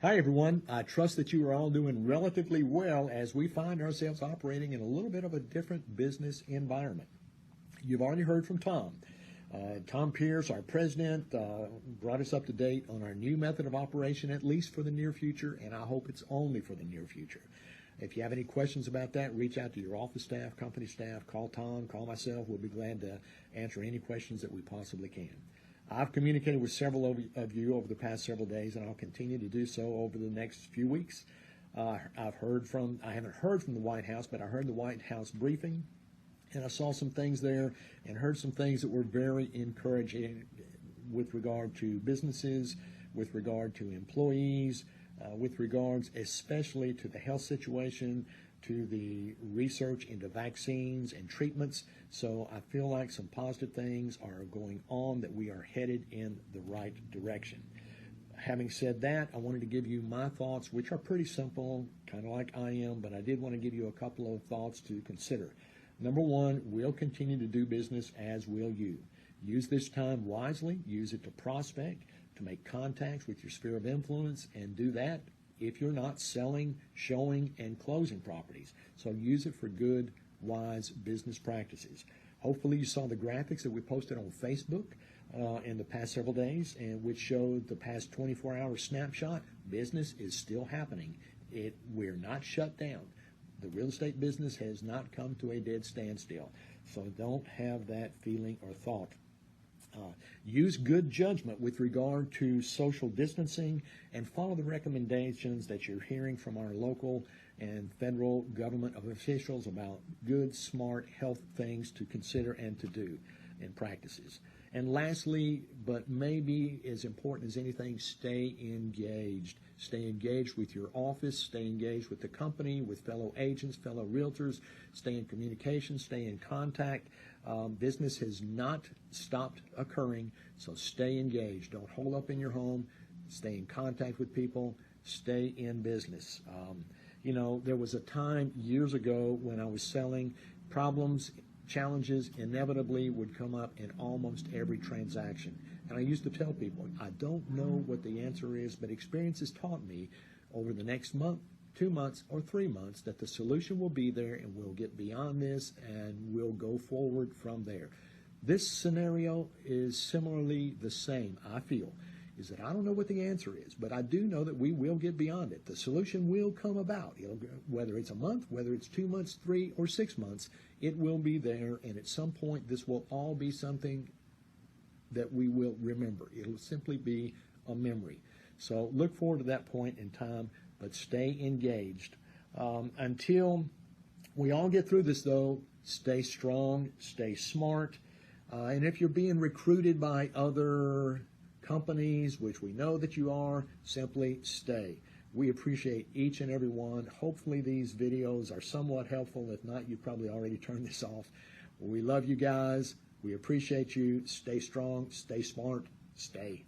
Hi, everyone. I trust that you are all doing relatively well as we find ourselves operating in a little bit of a different business environment. You've already heard from Tom. Tom Pierce, our president, brought us up to date on our new method of operation, at least for the near future, and I hope it's only for the near future. If you have any questions about that, reach out to your office staff, company staff, call Tom, call myself. We'll be glad to answer any questions that we possibly can. I've communicated with several of you over the past several days, and I'll continue to do so over the next few weeks. I haven't heard from the White House, but I heard the White House briefing, and I saw some things there and heard some things that were very encouraging with regard to businesses, with regard to employees, with regards especially to the health situation, to the research into vaccines and treatments. So I feel like some positive things are going on, that we are headed in the right direction. Having said that, I wanted to give you my thoughts, which are pretty simple, kind of like I am, but I did want to give you a couple of thoughts to consider. Number one, we'll continue to do business, as will you. Use this time wisely. Use it to prospect, to make contacts with your sphere of influence, and do that if you're not selling, showing, and closing properties. So use it for good, wise business practices. Hopefully you saw the graphics that we posted on Facebook in the past several days, and which showed the past 24-hour snapshot. Business is still happening. We're not shut down. The real estate business has not come to a dead standstill. So don't have that feeling or thought. Use good judgment with regard to social distancing, and follow the recommendations that you're hearing from our local and federal government officials about good, smart health things to consider and to do and practices. And lastly, but maybe as important as anything, stay engaged. Stay engaged with your office, stay engaged with the company, with fellow agents, fellow realtors, stay in communication, stay in contact. Business has not stopped occurring, so stay engaged. Don't hold up in your home. Stay in contact with people. Stay in business. There was a time years ago when I was selling, problems, challenges inevitably would come up in almost every transaction. And I used to tell people, I don't know what the answer is, but experience has taught me over the next month, 2 months, or 3 months that the solution will be there, and we'll get beyond this and we'll go forward from there. This scenario is similarly the same, I feel, is that I don't know what the answer is, but I do know that we will get beyond it. The solution will come about. Whether it's a month, whether it's 2 months, 3 or 6 months, it will be there, and at some point this will all be something that we will remember. It'll simply be a memory. So look forward to that point in time, but stay engaged. Until we all get through this, though, stay strong, stay smart, and if you're being recruited by other companies, which we know that you are, simply stay. We appreciate each and every one. Hopefully these videos are somewhat helpful. If not, you've probably already turned this off. We love you guys. We appreciate you. Stay strong, stay smart, stay.